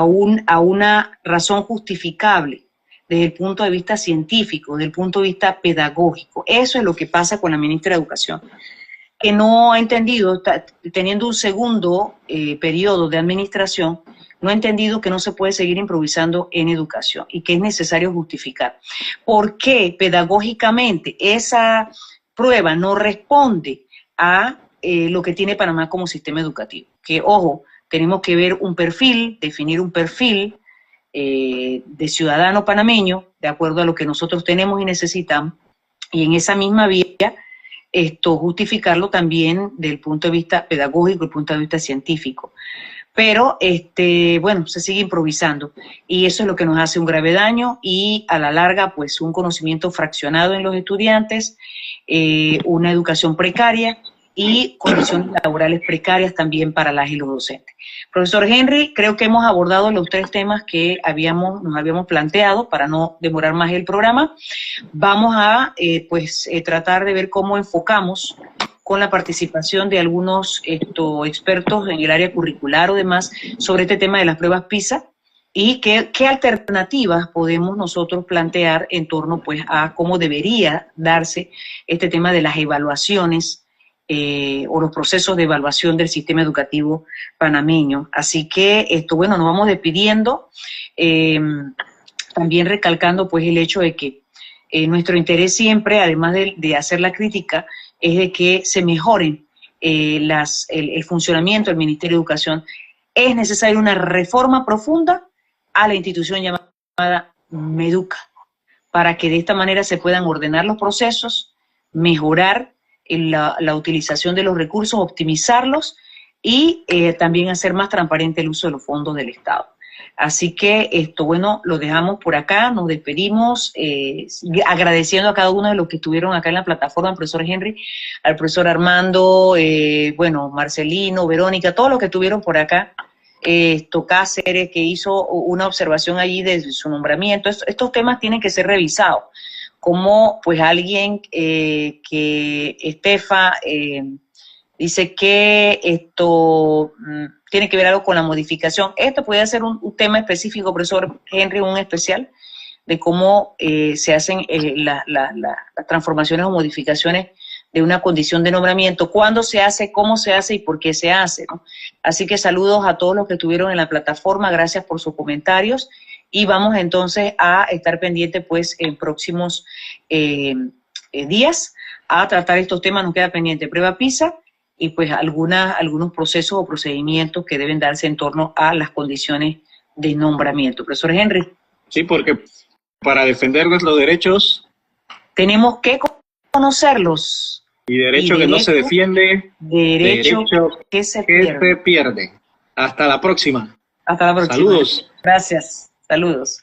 [SPEAKER 1] una razón justificable desde el punto de vista científico, desde el punto de vista pedagógico. Eso es lo que pasa con la ministra de Educación, que no ha entendido, teniendo un segundo periodo de administración, no ha entendido que no se puede seguir improvisando en educación y que es necesario justificar. ¿Por qué pedagógicamente esa prueba no responde a lo que tiene Panamá como sistema educativo? Que, ojo, tenemos que ver un perfil, definir un perfil de ciudadano panameño, de acuerdo a lo que nosotros tenemos y necesitamos, y en esa misma vía justificarlo también desde el punto de vista pedagógico y el punto de vista científico. Pero, bueno, se sigue improvisando, y eso es lo que nos hace un grave daño, y a la larga, pues, un conocimiento fraccionado en los estudiantes, una educación precaria, y condiciones laborales precarias también para las y los docentes. Profesor Henry, creo que hemos abordado los 3 temas que nos habíamos planteado para no demorar más el programa. Vamos a tratar de ver cómo enfocamos con la participación de algunos expertos en el área curricular o demás sobre este tema de las pruebas PISA y qué alternativas podemos nosotros plantear en torno pues a cómo debería darse este tema de las evaluaciones o los procesos de evaluación del sistema educativo panameño. Así que nos vamos despidiendo, también recalcando pues el hecho de que nuestro interés siempre, además de hacer la crítica, es de que se mejoren el funcionamiento del Ministerio de Educación. Es necesaria una reforma profunda a la institución llamada Meduca, para que de esta manera se puedan ordenar los procesos, mejorar la utilización de los recursos, optimizarlos y también hacer más transparente el uso de los fondos del Estado. Así que lo dejamos por acá, nos despedimos, agradeciendo a cada uno de los que estuvieron acá en la plataforma, al profesor Henry, al profesor Armando, Marcelino, Verónica, todos los que estuvieron por acá, Cáceres, que hizo una observación allí desde su nombramiento. Estos temas tienen que ser revisados. Como pues alguien que Estefa dice que esto tiene que ver algo con la modificación. Esto puede ser un tema específico, profesor Henry, un especial, de cómo se hacen las transformaciones o modificaciones de una condición de nombramiento, cuándo se hace, cómo se hace y por qué se hace, ¿no? Así que saludos a todos los que estuvieron en la plataforma, gracias por sus comentarios. Y vamos entonces a estar pendientes pues en próximos días a tratar estos temas. Nos queda pendiente prueba PISA y pues algunos procesos o procedimientos que deben darse en torno a las condiciones de nombramiento. Profesor Henry.
[SPEAKER 2] Sí, porque para defender nuestros derechos
[SPEAKER 1] tenemos que conocerlos.
[SPEAKER 2] Y derecho que no se defiende, derecho
[SPEAKER 1] que se
[SPEAKER 2] pierde. Hasta la próxima.
[SPEAKER 1] Hasta la próxima.
[SPEAKER 2] Saludos.
[SPEAKER 1] Gracias. Saludos.